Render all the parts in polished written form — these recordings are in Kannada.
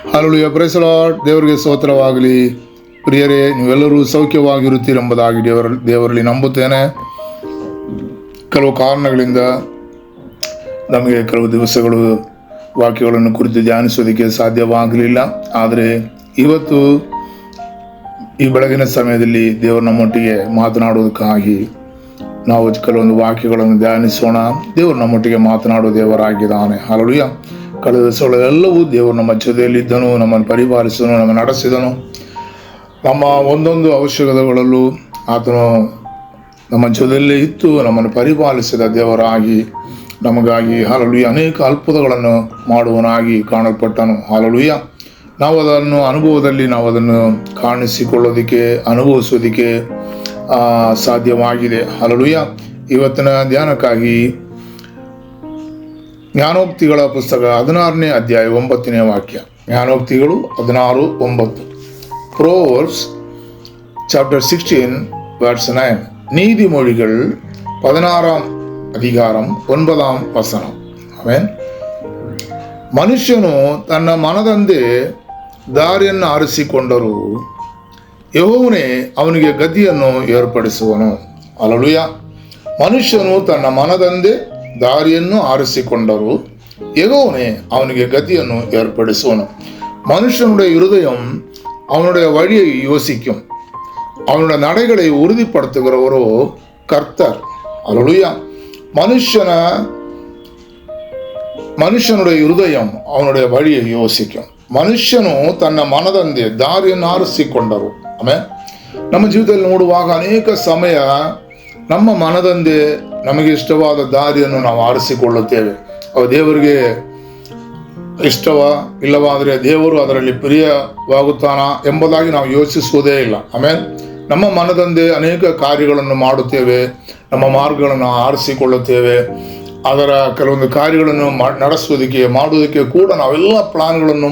Hallelujah, price the Lord. ದೇವರಿಗೆ ಸ್ತೋತ್ರವಾಗಲಿ. ಪ್ರಿಯರೇ, ನೀವೆಲ್ಲರೂ ಸೌಖ್ಯವಾಗಿರುತ್ತೀರೆಂಬುದಾಗಿ ದೇವರಲ್ಲಿ ನಂಬುತ್ತೇನೆ. ಕೆಲವು ಕಾರಣಗಳಿಂದ ನಮಗೆ ಕೆಲವು ದಿವಸಗಳು ವಾಕ್ಯಗಳನ್ನು ಕುರಿತು ಧ್ಯಾನಿಸೋದಕ್ಕೆ ಸಾಧ್ಯವಾಗಲಿಲ್ಲ. ಆದರೆ ಇವತ್ತು ಈ ಬೆಳಗಿನ ಸಮಯದಲ್ಲಿ ದೇವರು ನಮ್ಮೊಟ್ಟಿಗೆ ಮಾತನಾಡುವುದಕ್ಕಾಗಿ ನಾವು ಕೆಲವೊಂದು ವಾಕ್ಯಗಳನ್ನು ಧ್ಯಾನಿಸೋಣ. ದೇವರು ನಮ್ಮೊಟ್ಟಿಗೆ ಮಾತನಾಡುವ ದೇವರಾಗಿದ್ದಾನೆ. ಹಲ್ಲೆಲೂಯಾ. ಕಳೆದ ದಿವಸಗಳೆಲ್ಲವೂ ದೇವರು ನಮ್ಮ ಜೊತೆಯಲ್ಲಿದ್ದನು, ನಮ್ಮನ್ನು ಪರಿಪಾಲಿಸಿದನು, ನಮ್ಮನ್ನು ನಡೆಸಿದನು. ನಮ್ಮ ಒಂದೊಂದು ಅವಶ್ಯಕತೆಗಳಲ್ಲೂ ಆತನು ನಮ್ಮ ಜೊತೆಯಲ್ಲೇ ಇತ್ತು ನಮ್ಮನ್ನು ಪರಿಪಾಲಿಸಿದ ದೇವರಾಗಿ ನಮಗಾಗಿ ಹಲ್ಲೆಲೂಯಾ ಅನೇಕ ಅದ್ಭುತಗಳನ್ನು ಮಾಡುವನಾಗಿ ಕಾಣಲ್ಪಟ್ಟನು. ಹಲ್ಲೆಲೂಯಾ. ನಾವು ಅದನ್ನು ಅನುಭವದಲ್ಲಿ ನಾವು ಅದನ್ನು ಕಾಣಿಸಿಕೊಳ್ಳೋದಕ್ಕೆ, ಅನುಭವಿಸೋದಕ್ಕೆ ಸಾಧ್ಯವಾಗಿದೆ. ಹಲ್ಲೆಲೂಯಾ. ಇವತ್ತಿನ ಧ್ಯಾನಕ್ಕಾಗಿ ಜ್ಞಾನೋಕ್ತಿಗಳ ಪುಸ್ತಕ 16ನೇ ಅಧ್ಯಾಯ 9ನೇ ವಾಕ್ಯ. ಜ್ಞಾನೋಕ್ತಿಗಳು 16:9. ಪ್ರೋವರ್ಬ್ಸ್ ಚಾಪ್ಟರ್ 16 verse 9. நீதிமொழிகள் 16ஆம் அதிகாரம் 9ஆம் வசனம். ಆಮೆನ್. ಮನುಷ್ಯನು ತನ್ನ ಮನದಂತೆ ದಾರಿಯನ್ನು ಆರಿಸಿಕೊಂಡರೂ ಯೆಹೋವನೇ ಅವನಿಗೆ ಗತಿಯನ್ನು ಏರ್ಪಡಿಸುವನು. ಹಲ್ಲೆಲೂಯಾ. ಮನುಷ್ಯನು ತನ್ನ ಮನದಂತೆ ದಾರಿಯನ್ನು ಆರಿಸಿಕೊಂಡರೂ ಯೆகோவனே அவனுக்கு கதிಯನ್ನು ஏற்படுத்துவನು. மனுஷனுடைய இருதயம் அவனுடைய வழியை யோசிக்கும், அவனுடைய நடைகளை உறுதிப்படுத்துகிறவரோ கர்த்தர். அல்லேலூயா. ಮನುಷ್ಯನುடைய இருதயம் ಅವನುடைய வழியை யோசிக்கும். ಮನುಷ್ಯನು ತನ್ನ ಮನದಂತೆ ದಾರಿಯನ್ನು ಆರಿಸಿಕೊಂಡರು. ಆಮೇಲೆ ನಮ್ಮ ಜೀವಿತದಲ್ಲಿ ನೋಡುವಾಗ ಅನೇಕ ಸಮಯ ನಮ್ಮ ಮನದಂತೆ ನಮಗೆ ಇಷ್ಟವಾದ ದಾರಿಯನ್ನು ನಾವು ಆರಿಸಿಕೊಳ್ಳುತ್ತೇವೆ. ಅವು ದೇವರಿಗೆ ಇಷ್ಟವ, ಇಲ್ಲವಾದರೆ ದೇವರು ಅದರಲ್ಲಿ ಪ್ರಿಯವಾಗುತ್ತಾನ ಎಂಬುದಾಗಿ ನಾವು ಯೋಚಿಸುವುದೇ ಇಲ್ಲ. ಆಮೇಲೆ ನಮ್ಮ ಮನದಂತೆ ಅನೇಕ ಕಾರ್ಯಗಳನ್ನು ಮಾಡುತ್ತೇವೆ, ನಮ್ಮ ಮಾರ್ಗಗಳನ್ನು ಆರಿಸಿಕೊಳ್ಳುತ್ತೇವೆ. ಅದರ ಕೆಲವೊಂದು ಕಾರ್ಯಗಳನ್ನು ಮಾಡುವುದಕ್ಕೆ ಕೂಡ ನಾವೆಲ್ಲ ಪ್ಲಾನ್ಗಳನ್ನು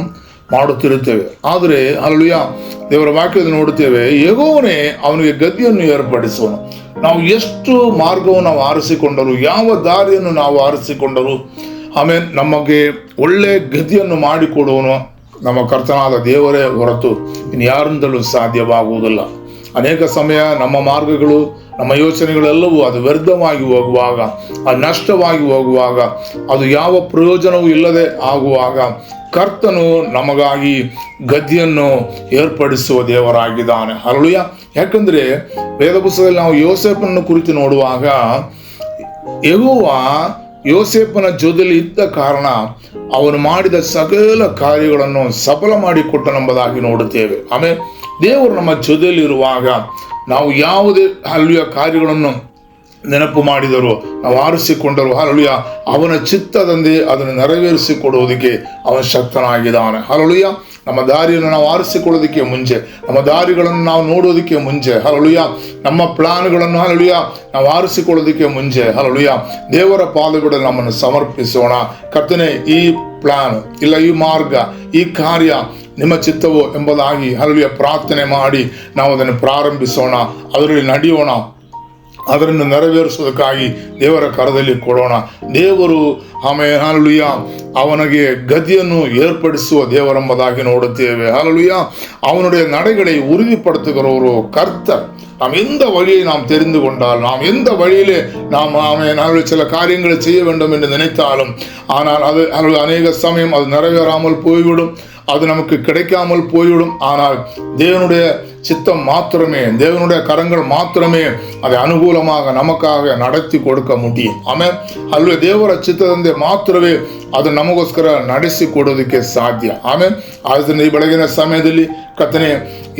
ಮಾಡುತ್ತಿರುತ್ತೇವೆ. ಆದರೆ ಹಲ್ಲೆಲೂಯಾ, ದೇವರ ವಾಕ್ಯದಲ್ಲಿ ನೋಡುತ್ತೇವೆ, ಯೆಹೋವನೇ ಅವನಿಗೆ ಗತಿಯನ್ನು ಏರ್ಪಡಿಸುವನು. ನಾವು ಎಷ್ಟು ಮಾರ್ಗವನ್ನು ನಾವು ಆರಿಸಿಕೊಂಡರು, ಯಾವ ದಾರಿಯನ್ನು ನಾವು ಆರಿಸಿಕೊಂಡರು, ಆಮೇಲೆ ನಮಗೆ ಒಳ್ಳೆ ಗತಿಯನ್ನು ಮಾಡಿಕೊಡುವನು ನಮ್ಮ ಕರ್ತನಾದ ದೇವರೇ ಹೊರತು ಇನ್ಯಾರಿಂದಲೂ ಸಾಧ್ಯವಾಗುವುದಿಲ್ಲ. ಅನೇಕ ಸಮಯ ನಮ್ಮ ಮಾರ್ಗಗಳು, ನಮ್ಮ ಯೋಚನೆಗಳೆಲ್ಲವೂ ಅದು ವ್ಯರ್ಥವಾಗಿ ಹೋಗುವಾಗ, ಅದು ನಷ್ಟವಾಗಿ ಹೋಗುವಾಗ, ಅದು ಯಾವ ಪ್ರಯೋಜನವೂ ಇಲ್ಲದೆ ಆಗುವಾಗ ಕರ್ತನು ನಮಗಾಗಿ ಗತಿಯನ್ನು ಏರ್ಪಡಿಸುವ ದೇವರಾಗಿದ್ದಾನೆ. ಹಲ್ಲೆಲೂಯಾ. ಯಾಕಂದರೆ ವೇದ ಪುಸ್ತಕದಲ್ಲಿ ನಾವು ಯೋಸೇಫನನ್ನು ಕುರಿತು ನೋಡುವಾಗ ಯೆಹೋವ ಯೋಸೇಫನ ಜೊತೆಯಲ್ಲಿ ಇದ್ದ ಕಾರಣ ಅವನು ಮಾಡಿದ ಸಕಲ ಕಾರ್ಯಗಳನ್ನು ಸಫಲ ಮಾಡಿಕೊಟ್ಟನೆಂಬುದಾಗಿ ನೋಡುತ್ತೇವೆ. ಆಮೇಲೆ ದೇವರು ನಮ್ಮ ಜೊತೆಯಲ್ಲಿರುವಾಗ ನಾವು ಯಾವುದೇ ಹಲ್ಲೆಲೂಯಾ ಕಾರ್ಯಗಳನ್ನು ನೆನಪು ಮಾಡಿದರು, ನಾವು ಆರಿಸಿಕೊಂಡರು, ಹಲ್ಲೆಲೂಯಾ ಅವನ ಚಿತ್ತದಂತೆ ಅದನ್ನು ನೆರವೇರಿಸಿಕೊಡುವುದಕ್ಕೆ ಅವನ ಶಕ್ತನಾಗಿದ್ದಾನೆ. ಹಲ್ಲೆಲೂಯಾ. ನಮ್ಮ ದಾರಿಯನ್ನು ನಾವು ಆರಿಸಿಕೊಳ್ಳೋದಕ್ಕೆ ಮುಂಚೆ, ನಮ್ಮ ದಾರಿಗಳನ್ನು ನಾವು ನೋಡೋದಕ್ಕೆ ಮುಂಚೆ, ಹಲ್ಲೆಲೂಯಾ ನಮ್ಮ ಪ್ಲಾನ್ಗಳನ್ನು ಹಲ್ಲೆಲೂಯಾ ನಾವು ಆರಿಸಿಕೊಳ್ಳೋದಕ್ಕೆ ಮುಂಚೆ, ಹಲ್ಲೆಲೂಯಾ ದೇವರ ಪಾದಗಳಲ್ಲಿ ನಮ್ಮನ್ನು ಸಮರ್ಪಿಸೋಣ. ಕರ್ತನೇ, ಈ ಪ್ಲಾನ್ ಇಲ್ಲ, ಈ ಮಾರ್ಗ, ಈ ಕಾರ್ಯ ನಿಮ್ಮ ಚಿತ್ತವೋ ಎಂಬುದಾಗಿ ಹಲ್ಲೆಲೂಯಾ ಪ್ರಾರ್ಥನೆ ಮಾಡಿ ನಾವು ಅದನ್ನು ಪ್ರಾರಂಭಿಸೋಣ, ಅದರಲ್ಲಿ ನಡೆಯೋಣ, ಅದನ್ನು ನೆರವೇರಿಸೋದಕ್ಕಾಗಿ ದೇವರ ಕರದಲ್ಲಿ ಕೊಡೋಣ. ದೇವರು ಆಮೇಲೆ ಹಲ್ಲೆಲೂಯಾ ಅವನಿಗೆ ಗತಿಯನ್ನು ಏರ್ಪಡಿಸುವ ದೇವರೆಂಬುದಾಗಿ ನೋಡುತ್ತೇವೆ. ಹಲ್ಲೆಲೂಯಾ. அவனுடைய நடைகளை உறுதிப்படுத்துகிறவரோ கர்த்தர். நாம் எந்த வழியை நாம் தெரிந்து கொண்டால், நாம் எந்த வழியிலே நாம் சில காரியங்களை செய்ய வேண்டும் என்று நினைத்தாலும், ஆனால் அது அநேக சமயம் அது நிறைவேறாமல் போய்விடும், அது நமக்கு கிடைக்காமல் போய்விடும். ஆனால் தேவனுடைய சித்தம் மாத்திரமே, தேவனுடைய ಕರங்கள் ಮಾತ್ರಮೇ அதை ಅನುಕೂಲமாக ನಮಗಾಗಿ ನಡೆಸಿ ಕೊಡಕ முடியும். ಆಮೇಲೆ ಅಲ್ಲಿ ದೇವರ ಚಿತ್ತದಂತೆ ಮಾತ್ರವೇ ಅದು ನಮಗೋಸ್ಕರ ನಡೆಸಿಕೊಡೋದಕ್ಕೆ ಸಾಧ್ಯ. ಆಮೇಲೆ ಆದ್ದರಿಂದ ಈ ಬೆಳಗಿನ ಸಮಯದಲ್ಲಿ ಕರ್ತನೇ,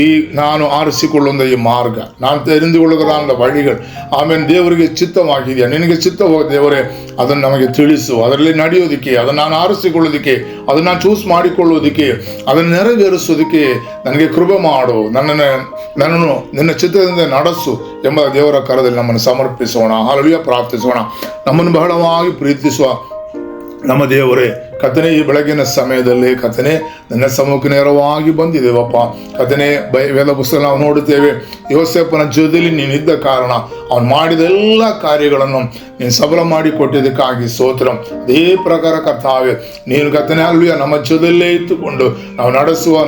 ಈ ನಾನು ಆರಿಸಿಕೊಳ್ಳುವ ಈ ಮಾರ್ಗ, ನಾನು தெரிந்துಕೊಳ್ಳುವುದಾದ ವழிಗಳು, ಆಮೇಲೆ ದೇವರಿಗೆ ಚಿತ್ತವಾಗಿದೆಯಾ, ನಿನಗೆ ಚಿತ್ತವೋ ದೇವರೇ ಅದನ್ನು ನಮಗೆ ತಿಳಿಸು, ಅದರಲ್ಲಿ ನಡೆಯೋದಕ್ಕೆ, ಅದನ್ನು ನಾನು ಆರಿಸಿಕೊಳ್ಳೋದಕ್ಕೆ, ಅದನ್ನು ನಾನು ಚೂಸ್ ಮಾಡಿಕೊಳ್ಳೋದಕ್ಕೆ, ಅದನ್ನು ನೆರವೇರಿಸೋದಕ್ಕೆ ನನಗೆ ಕೃಪೆ ಮಾಡು, ನನ್ನನ್ನು ನಿನ್ನ ಚಿತ್ತದಿಂದ ನಡೆಸು ಎಂಬ ದೇವರ ಕರದಲ್ಲಿ ನಮ್ಮನ್ನು ಸಮರ್ಪಿಸೋಣ. ಹಲ್ಲೆಲೂಯಾ. ಪ್ರಾರ್ಥಿಸೋಣ. ನಮ್ಮನ್ನು ಬಹಳವಾಗಿ ಪ್ರೀತಿಸುವ ನಮ್ಮ ದೇವರೇ, ಕರ್ತನೇ, ಈ ಬೆಳಗಿನ ಸಮಯದಲ್ಲಿ ಕರ್ತನೇ ನನ್ನ ಸಮ್ಮುಖ ನೇರವಾಗಿ ಬಂದಿದ್ದೇವಪ್ಪ. ಕರ್ತನೇ, ವೇದ ಪುಸ್ತಕ ನಾವು ನೋಡುತ್ತೇವೆ, ಯೋಸೇಫನ ಜೊತೆಯಲ್ಲಿ ನೀನಿದ್ದ ಕಾರಣ ಅವನು ಮಾಡಿದ ಎಲ್ಲ ಕಾರ್ಯಗಳನ್ನು ನೀನು ಸಫಲ ಮಾಡಿ ಕೊಟ್ಟಿದ್ದಕ್ಕಾಗಿ ಸ್ತೋತ್ರ. ಅದೇ ಪ್ರಕಾರ ಕರ್ತಾವೆ, ನೀನು ಕರ್ತನೇ ಅಲ್ವಿಯ ನಮ್ಮ ಜೊತೆಯಲ್ಲೇ ಇಟ್ಟುಕೊಂಡು ನಾವು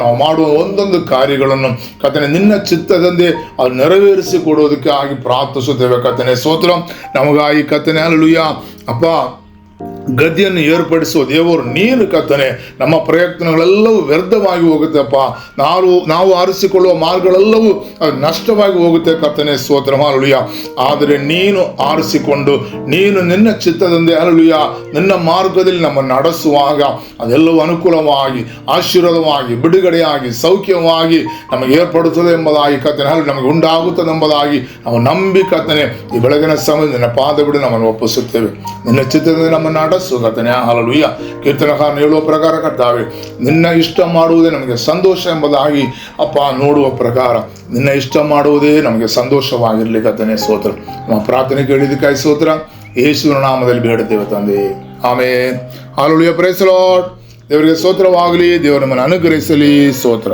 ನಾವು ಮಾಡುವ ಒಂದೊಂದು ಕಾರ್ಯಗಳನ್ನು ಕರ್ತನೇ ನಿನ್ನ ಚಿತ್ತದಂತೆ ಅದು ನೆರವೇರಿಸಿ ಕೊಡೋದಕ್ಕಾಗಿ ಪ್ರಾರ್ಥಿಸುತ್ತೇವೆ ಕರ್ತನೇ ಸ್ತೋತ್ರ. ನಮಗಾಗಿ ಕರ್ತನೇ ಅಲ್ವಿಯ ಅಪ್ಪ ಗದ್ದಿಯನ್ನು ಏರ್ಪಡಿಸುವ ದೇವರು ನೀನು ಕರ್ತನೆ. ನಮ್ಮ ಪ್ರಯತ್ನಗಳೆಲ್ಲವೂ ವ್ಯರ್ಥವಾಗಿ ಹೋಗುತ್ತಪ್ಪ. ನಾವು ಆರಿಸಿಕೊಳ್ಳುವ ಮಾರ್ಗಗಳೆಲ್ಲವೂ ಅದು ನಷ್ಟವಾಗಿ ಹೋಗುತ್ತೆ ಕರ್ತನೆ ಸ್ತೋತ್ರ ಹಾಲೆಲೂಯ. ಆದರೆ ನೀನು ಆರಿಸಿಕೊಂಡು ನೀನು ನಿನ್ನ ಚಿತ್ತದಂತೆ ಹಾಲೆಲೂಯ ನಿನ್ನ ಮಾರ್ಗದಲ್ಲಿ ನಮ್ಮನ್ನು ನಡೆಸುವಾಗ ಅದೆಲ್ಲವೂ ಅನುಕೂಲವಾಗಿ ಆಶೀರ್ವಾದವಾಗಿ ಬಿಡುಗಡೆಯಾಗಿ ಸೌಖ್ಯವಾಗಿ ನಮಗೆ ಏರ್ಪಡುತ್ತದೆ ಎಂಬುದಾಗಿ ಕರ್ತನೆ ನಮಗೆ ಉಂಟಾಗುತ್ತದೆ ಎಂಬುದಾಗಿ ನಾವು ನಂಬಿ ಕರ್ತನೆ ಈ ಬೆಳಗಿನ ಸಮಯ ನಿನ್ನ ಪಾದ ಬಿಡು ನಮ್ಮನ್ನು ಒಪ್ಪಿಸುತ್ತೇವೆ. ನಿನ್ನ ಚಿತ್ತದಿಂದ ನಮ್ಮನ್ನು ನಡೆಸು ಕರ್ತನೆ ಹಾಲೆಲೂಯ. ಕೀರ್ತನಕಾರನು ಹೇಳುವ ಪ್ರಕಾರ ಕರ್ತಾವೆ, ನಿನ್ನ ಇಷ್ಟ ಮಾಡುವುದೇ ನಮಗೆ ಸಂತೋಷ ಎಂಬುದಾಗಿ ಅಪ್ಪ ನೋಡುವ ಪ್ರಕಾರ ನಿನ್ನ ಇಷ್ಟ ಮಾಡುವುದೇ ನಮಗೆ ಸಂತೋಷವಾಗಿರಲಿ ಕರ್ತನೆ ಸ್ತೋತ್ರ. ನಮ್ಮ ಪ್ರಾರ್ಥನೆ ಕೇಳಿದಕ್ಕಾಗಿ ಸ್ತೋತ್ರ. ಯೇಸುವಿನ ನಾಮದಲ್ಲಿ ಬೇಡುತ್ತೇವೆ ತಂದೆ, amen. Hallelujah. Praise the Lord. ದೇವರಿಗೆ ಸ್ತೋತ್ರವಾಗಲಿ. ದೇವರು ನಮ್ಮನ್ನು ಅನುಗ್ರಹಿಸಲಿ. ಸ್ತೋತ್ರ.